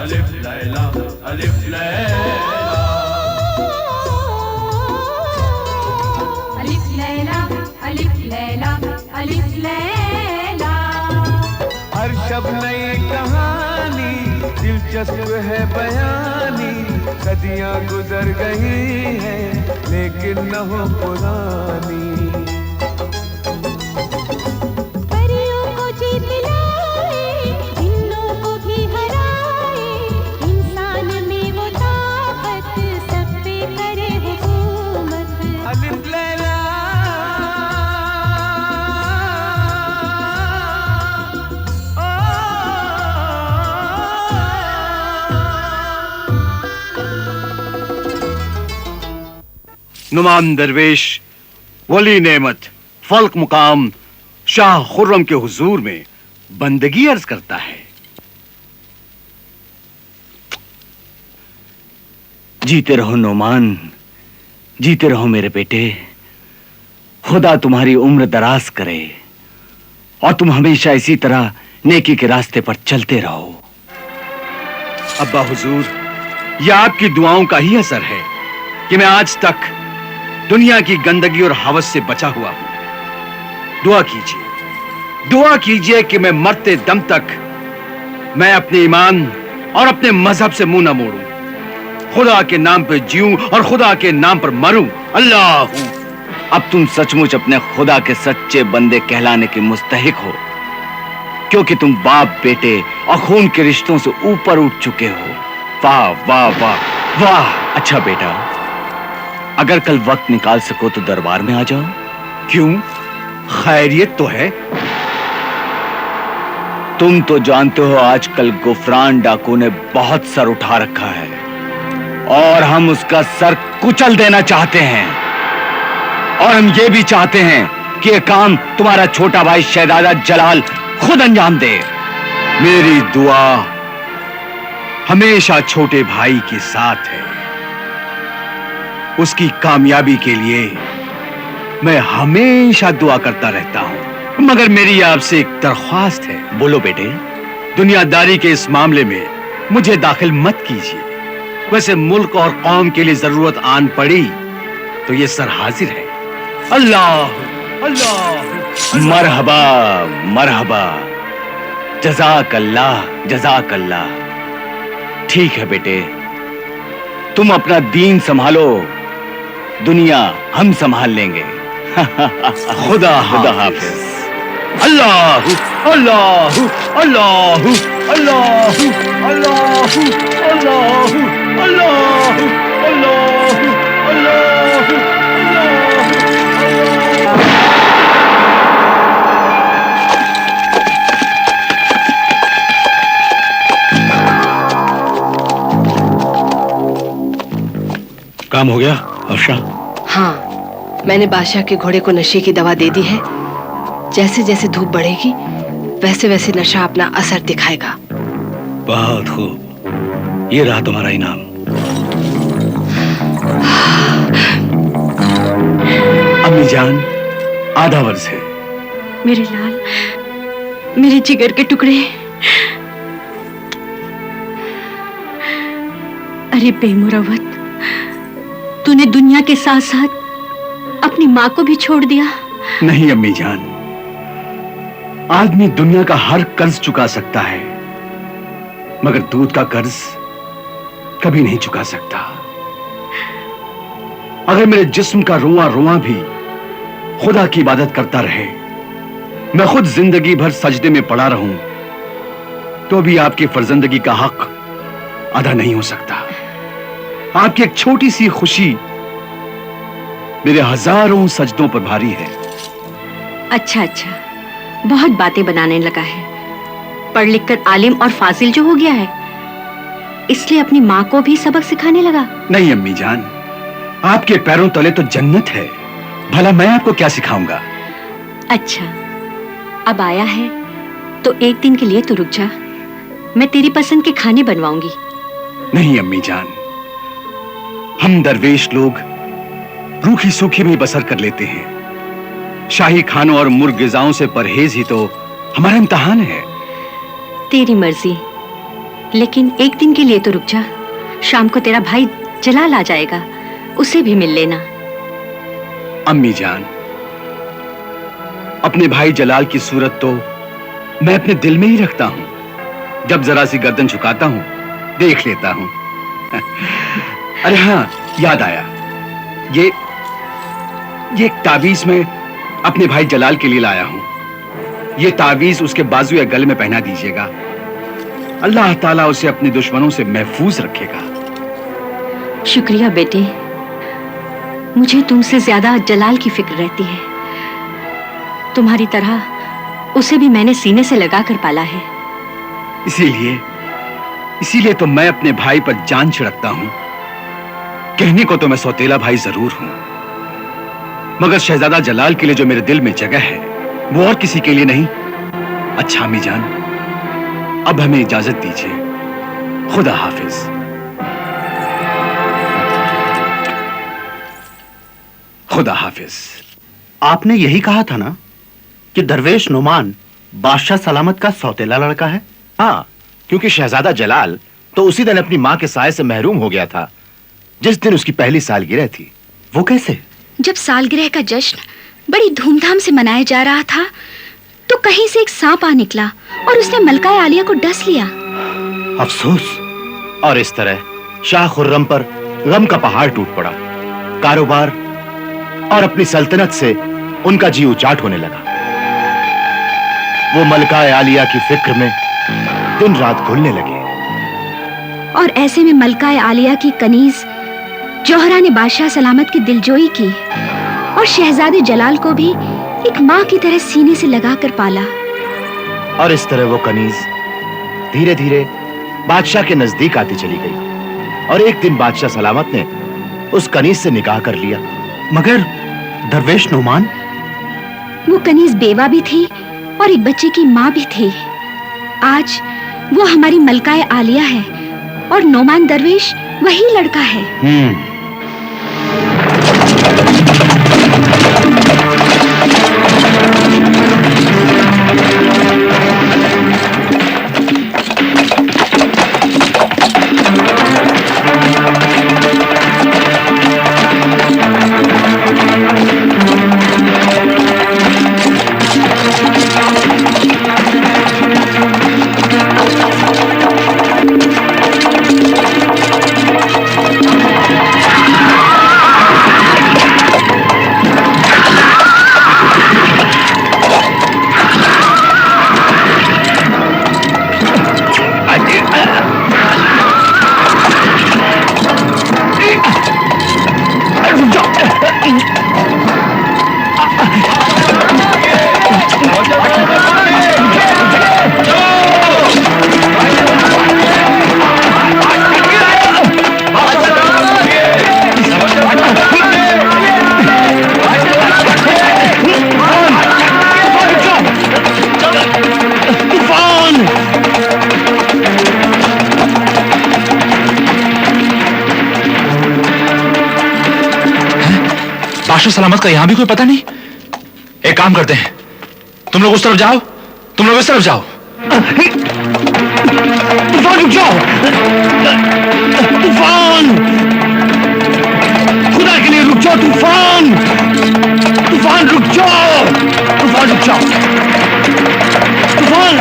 अलिफ लैला अलिफ लैला अलिफ लैला अलिफ लैला अलिफ लैला। हर शब नई कहानी दिलचस्प है बयानी, सदियां गुजर गई हैं लेकिन न हो पुरानी। परियों को जीत लाए, जिन्नों को भी हराए, इंसान में वो ताकत सब पे करे हुकूमत। अलिफ लैला नुमान दरवेश वली नेमत फल्क मुकाम शाह खुर्रम के हुजूर में बंदगी अर्ज करता है। जीते रहो नुमान, जीते रहो मेरे बेटे। खुदा तुम्हारी उम्र दराज करे और तुम हमेशा इसी तरह नेकी के रास्ते पर चलते रहो। अब्बा हुजूर, यह आपकी दुआओं का ही असर है कि मैं आज तक दुनिया की गंदगी और हवस से बचा हुआ हूं। दुआ कीजिए कि मैं मरते दम तक मैं अपने ईमान और अपने मजहब से मुंह न मोड़ूं, खुदा के नाम पर जीऊं और खुदा के नाम पर मरूं। अल्लाह। अब तुम सचमुच अपने खुदा के सच्चे बंदे कहलाने के मुस्तहिक हो, क्योंकि तुम बाप बेटे और खून के रिश्तों से ऊपर उठ चुके हो। वाह वाह वाह वाह। अच्छा बेटा, अगर कल वक्त निकाल सको तो दरबार में आ जाओ। क्यों? खैरियत तो है। तुम तो जानते हो आजकल गुफरान डाकू ने बहुत सर उठा रखा है और हम उसका सर कुचल देना चाहते हैं। और हम ये भी चाहते हैं कि यह काम तुम्हारा छोटा भाई शहजादा जलाल खुद अंजाम दे। मेरी दुआ हमेशा छोटे भाई के साथ है। उसकी कामयाबी के लिए मैं हमेशा दुआ करता रहता हूं। मगर मेरी आपसे एक दरख्वास्त है। बोलो बेटे। दुनियादारी के इस मामले में मुझे दाखिल मत कीजिए। वैसे मुल्क और कौम के लिए जरूरत आन पड़ी तो ये सर हाजिर है। अल्लाह अल्लाह। मरहबा मरहबा, जज़ाक अल्लाह जज़ाक अल्लाह। ठीक है बेटे, तुम अपना दीन संभालो, दुनिया हम संभाल लेंगे। खुदा हाफिज। अल्लाह अल्लाह अल्लाह अल्लाह अल्लाह अल्लाह अल्लाह अल्लाह अल्लाह। काम हो गया हर्षा? हाँ, मैंने बादशाह के घोड़े को नशे की दवा दे दी है। जैसे जैसे धूप बढ़ेगी वैसे वैसे नशा अपना असर दिखाएगा। बहुत खूब, ये रहा तुम्हारा इनाम। अम्मी जान, आधा वर्ष है। मेरे लाल, मेरे जिगर के टुकड़े। अरे बेमुरवत, तूने दुनिया के साथ साथ अपनी माँ को भी छोड़ दिया। नहीं अम्मी जान, आदमी दुनिया का हर कर्ज चुका सकता है मगर दूध का कर्ज कभी नहीं चुका सकता। अगर मेरे जिस्म का रोआ रोआ भी खुदा की इबादत करता रहे, मैं खुद जिंदगी भर सजदे में पड़ा रहूं, तो भी आपकी फर्जंदगी का हक अदा नहीं हो सकता। आपकी एक छोटी सी खुशी मेरे हजारों सजदों पर भारी है। अच्छा अच्छा, बहुत बातें बनाने लगा है। पढ़ लिख कर आलिम और फाजिल जो हो गया है, इसलिए अपनी माँ को भी सबक सिखाने लगा। नहीं अम्मी जान, आपके पैरों तले तो जन्नत है, भला मैं आपको क्या सिखाऊंगा। अच्छा, अब आया है तो एक दिन के लिए तो रुक जा, मैं तेरी पसंद के खाने बनवाऊंगी। नहीं अम्मी जान, हम दरवेश लोग रूखी सूखी में बसर कर लेते हैं। शाही खानों और मुर्ग गिजाओं से परहेज ही तो हमारा इम्तिहान है। तेरी मर्जी, लेकिन एक दिन के लिए तो रुक जा। शाम को तेरा भाई जलाल आ जाएगा, उसे भी मिल लेना। अम्मी जान, अपने भाई जलाल की सूरत तो मैं अपने दिल में ही रखता हूं। जब जरा सी गर्दन झुकाता हूं, देख लेता हूं। अरे हाँ, याद आया, ये एक तावीज मैं अपने भाई जलाल के लिए लाया हूं। ये तावीज उसके बाजू या गले में पहना दीजिएगा। अल्लाह ताला उसे अपने दुश्मनों से महफूज रखेगा। शुक्रिया बेटे, मुझे तुमसे ज्यादा जलाल की फिक्र रहती है। तुम्हारी तरह उसे भी मैंने सीने से लगाकर पाला है। इसीलिए तो मैं अपने भाई पर जान छिड़कता हूं। कहने को तो मैं सौतेला भाई जरूर हूं, मगर शहजादा जलाल के लिए जो मेरे दिल में जगह है वो और किसी के लिए नहीं। अच्छा अम्मी जान, अब हमें इजाजत दीजिए। खुदा हाफिज। खुदा हाफिज। आपने यही कहा था ना कि दरवेश नुमान बादशाह सलामत का सौतेला लड़का है? हाँ, क्योंकि शहजादा जलाल तो उसी दिन अपनी मां के साये से महरूम हो गया था जिस दिन उसकी पहली सालगिरह थी। वो कैसे? जब सालगिरह का जश्न बड़ी धूमधाम से मनाया जा रहा था तो कहीं से एक सांप आ निकला और उसने मलका आलिया को डस लिया। अफसोस। और इस तरह शाह खुर्रम पर गम का पहाड़ टूट पड़ा। कारोबार और अपनी सल्तनत से उनका जी उचाट होने लगा। वो मलका आलिया की फिक्र में दिन रात घुलने लगे। और ऐसे में मलका आलिया की कनीज जोहरा ने बादशाह सलामत की दिलजोई की और शहजादे जलाल को भी एक माँ की तरह सीने से लगाकर पाला। और इस तरह वो कनीज धीरे धीरे बादशाह के नजदीक आती चली गई और एक दिन बादशाह सलामत ने उस कनीज से निकाह कर लिया। मगर दरवेश नुमान? वो कनीज बेवा भी थी और एक बच्चे की माँ भी थी। आज वो हमारी मलकाए आलिया है और नोमान दरवेश वही लड़का है। बादशाह सलामत का यहां भी कोई पता नहीं। एक काम करते हैं, तुम लोग उस तरफ जाओ, तुम लोग इस तरफ जाओ। तूफान रुक जाओ! तूफान! खुदा के लिए रुक जाओ! तूफान! तूफान रुक जाओ! तूफान रुक जाओ! तूफान!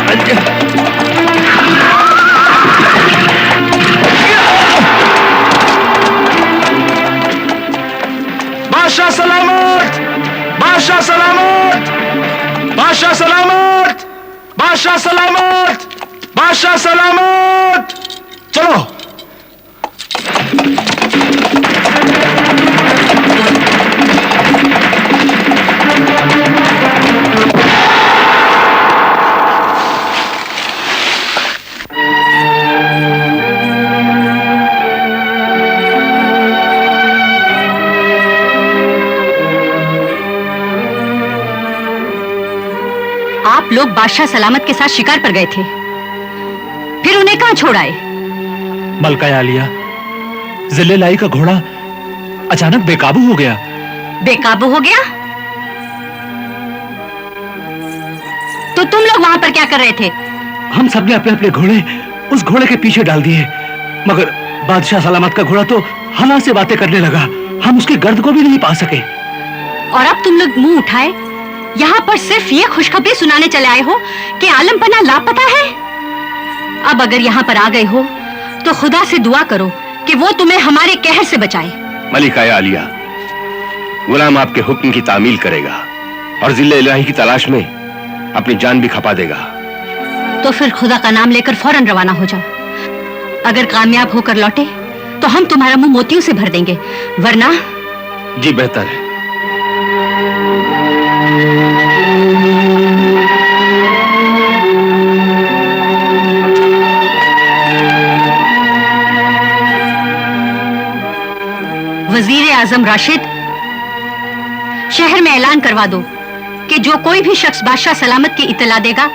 बादशाह सलामत! बादशाह सलामत! बादशाह सलामत! बादशाह सलामत! बादशाह सलामत! चलो। आप लोग बादशाह सलामत के साथ शिकार पर गए थे, फिर उन्हें कहां छोड़ आए? मलका आलिया, जिले लाई का घोड़ा अचानक बेकाबू हो गया। बेकाबू हो गया? तो तुम लोग वहां पर क्या कर रहे थे? हम सबने अपने अपने घोड़े उस घोड़े के पीछे डाल दिए, मगर बादशाह सलामत का घोड़ा तो हवा से बातें करने लगा। हम उसके गर्द को भी नहीं पा सके। और अब तुम लोग मुंह उठाए यहाँ पर सिर्फ ये खुशखबरी सुनाने चले आए हो कि आलम पन्ना लापता है। अब अगर यहाँ पर आ गए हो तो खुदा से दुआ करो कि वो तुम्हें हमारे कहर से बचाए। मलिका आलिया, गुलाम आपके हुक्म की तामील करेगा और जिले इलाही की तलाश में अपनी जान भी खपा देगा। तो फिर खुदा का नाम लेकर फौरन रवाना हो जाओ। अगर कामयाब होकर लौटे तो हम तुम्हारा मुंह मोतियों से भर देंगे, वरना जी बेहतर है। वजीर आजम राशिद, शहर में ऐलान करवा दो कि जो कोई भी शख्स बादशाह सलामत की इत्तला देगा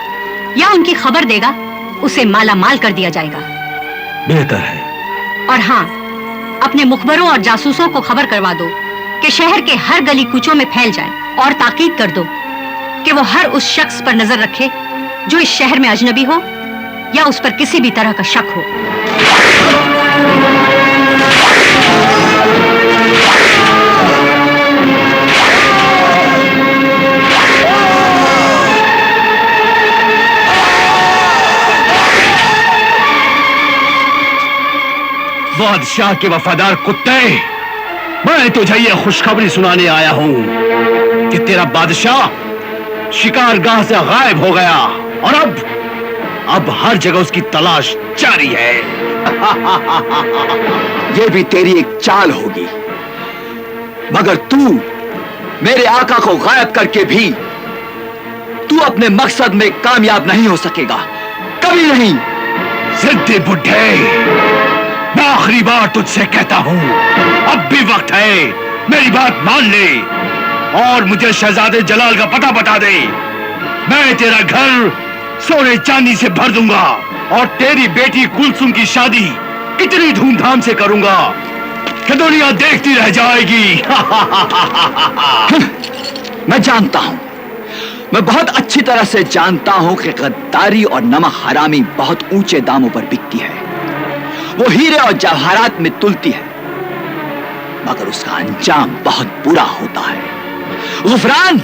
या उनकी खबर देगा उसे माला माल कर दिया जाएगा। बेहतर है। और हाँ, अपने मुखबरों और जासूसों को खबर करवा दो कि शहर के हर गली कूचों में फैल जाएं और ताकीद कर दो कि वो हर उस शख्स पर नजर रखे जो इस शहर में अजनबी हो या उस पर किसी भी तरह का शक हो। बादशाह के वफादार कुत्ते, मैं तुझे ये खुशखबरी सुनाने आया हूं कि तेरा बादशाह शिकारगाह से गायब हो गया और अब हर जगह उसकी तलाश जारी है। ये भी तेरी एक चाल होगी, मगर तू मेरे आका को गायब करके भी तू अपने मकसद में कामयाब नहीं हो सकेगा, कभी नहीं। जिद्दी बुड्ढे, मैं आखिरी बार तुझसे कहता हूं, अब भी वक्त है, मेरी बात मान ले और मुझे शहजादे जलाल का पता बता दे। मैं तेरा घर सोने चांदी से भर दूंगा और तेरी बेटी कुलसुम की शादी कितनी धूमधाम से करूंगा कि दुनिया देखती रह जाएगी। मैं जानता हूं, मैं बहुत अच्छी तरह से जानता हूं कि गद्दारी और नमक हरामी बहुत ऊंचे दामों पर बिकती है। वो हीरे और जवाहरात में तुलती है, मगर उसका अंजाम बहुत बुरा होता है। गुफरान,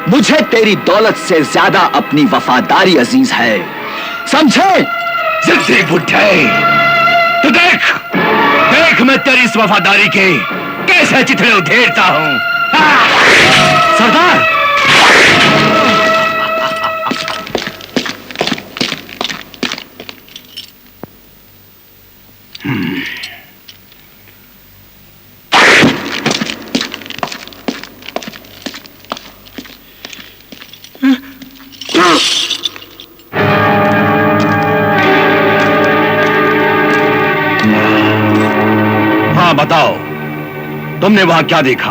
मुझे तेरी दौलत से ज्यादा अपनी वफादारी अजीज है, समझे? जिद्दी बुड्ढे, तो देख मैं तेरी इस वफादारी के कैसे चिथड़े उधेड़ता हूं। सरदार, हाँ बताओ, तुमने वहां क्या देखा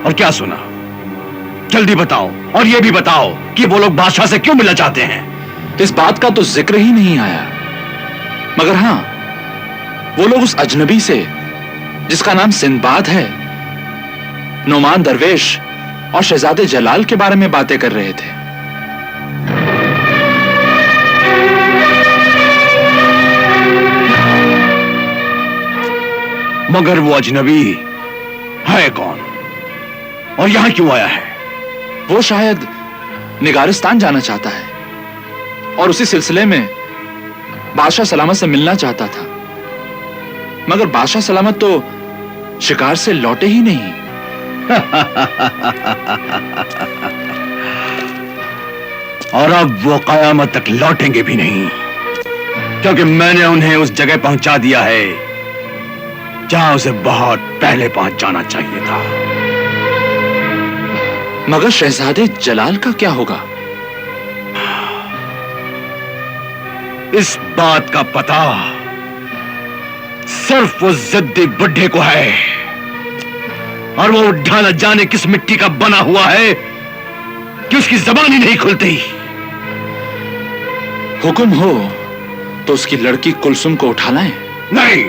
और क्या सुना? जल्दी बताओ, और ये भी बताओ कि वो लोग बादशाह से क्यों मिलना चाहते हैं। इस बात का तो जिक्र ही नहीं आया, मगर हां, वो लोग उस अजनबी से जिसका नाम सिंदबाद है, नोमान दरवेश और शहजादे जलाल के बारे में बातें कर रहे थे। मगर वो अजनबी है कौन और यहां क्यों आया है? वो शायद निगारिस्तान जाना चाहता है और उसी सिलसिले में बादशाह सलामत से मिलना चाहता था, मगर बादशाह सलामत तो शिकार से लौटे ही नहीं। और अब वो कयामत तक लौटेंगे भी नहीं, क्योंकि मैंने उन्हें उस जगह पहुंचा दिया है जहां उसे बहुत पहले पहुंच जाना चाहिए था। मगर शहजादे जलाल का क्या होगा? इस बात का पता सिर्फ वो जिद्दी बुड्ढे को है, और वो उड्ढा न जाने किस मिट्टी का बना हुआ है कि उसकी जबान ही नहीं खुलती। हुक्म हो तो उसकी लड़की कुलसुम को उठा लाएं। नहीं,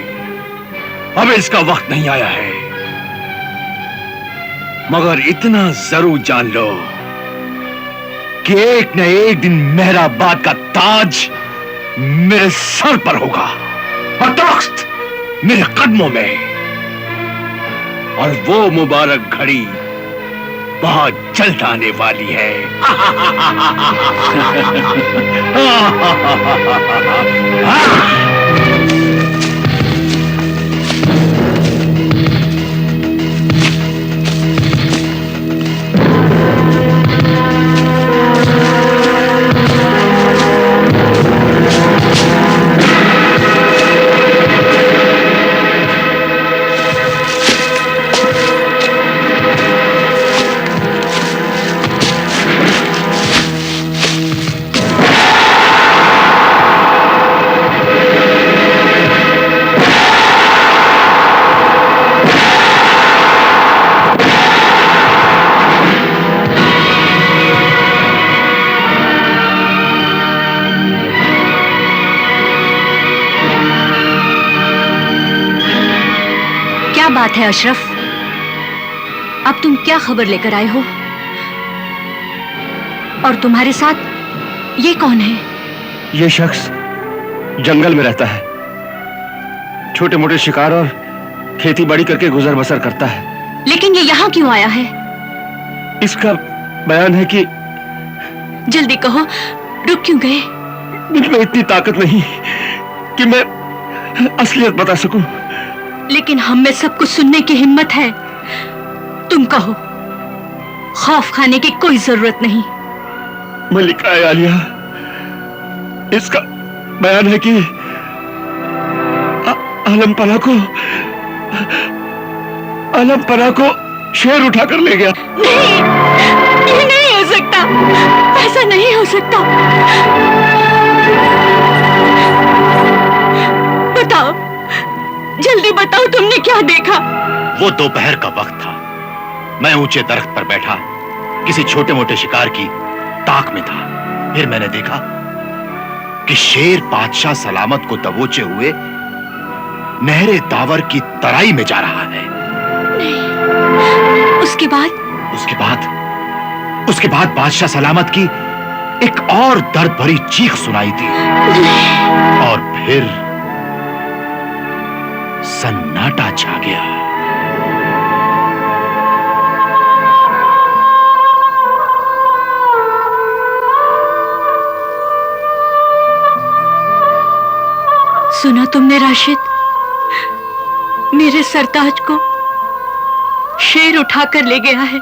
अब इसका वक्त नहीं आया है, मगर इतना जरूर जान लो कि एक न एक दिन मेहराबाद का ताज मेरे सर पर होगा और तख्त मेरे कदमों में। और वो मुबारक घड़ी बहुत जल्द आने वाली है। बात है अशरफ, अब तुम क्या खबर लेकर आए हो? और तुम्हारे साथ ये कौन है? ये शख्स जंगल में रहता है, छोटे मोटे शिकार और खेती बाड़ी करके गुजर बसर करता है। लेकिन ये यहाँ क्यों आया है? इसका बयान है कि जल्दी कहो, रुक क्यों गए? मुझमें इतनी ताकत नहीं कि मैं असलियत बता सकूं। लेकिन हम में सब कुछ सुनने की हिम्मत है। तुम कहो, खौफ खाने की कोई जरूरत नहीं। मलिका आलिया, इसका बयान है कि आलम पना को शेर उठाकर ले गया। नहीं, ये नहीं हो सकता, ऐसा नहीं हो सकता। बताओ, जल्दी बताओ, तुमने क्या देखा? वो दोपहर का वक्त था। मैं ऊंचे दरख्त पर बैठा किसी छोटे मोटे शिकार की ताक में था। फिर मैंने देखा कि शेर बादशाह सलामत को दबोचे हुए नहरे दावर की तराई में जा रहा है। नहीं। उसके बाद बादशाह सलामत की एक और दर्द भरी चीख सुनाई दी। और फिर सन्नाटा छा गया। सुना तुमने राशिद? मेरे सरताज को शेर उठाकर ले गया है।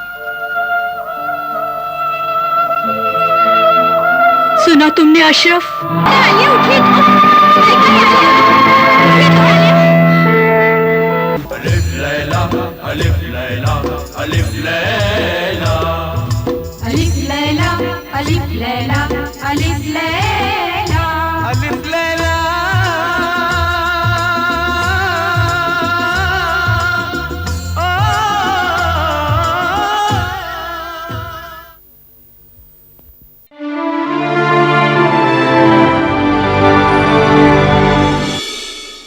सुना तुमने अशरफ? उठिए,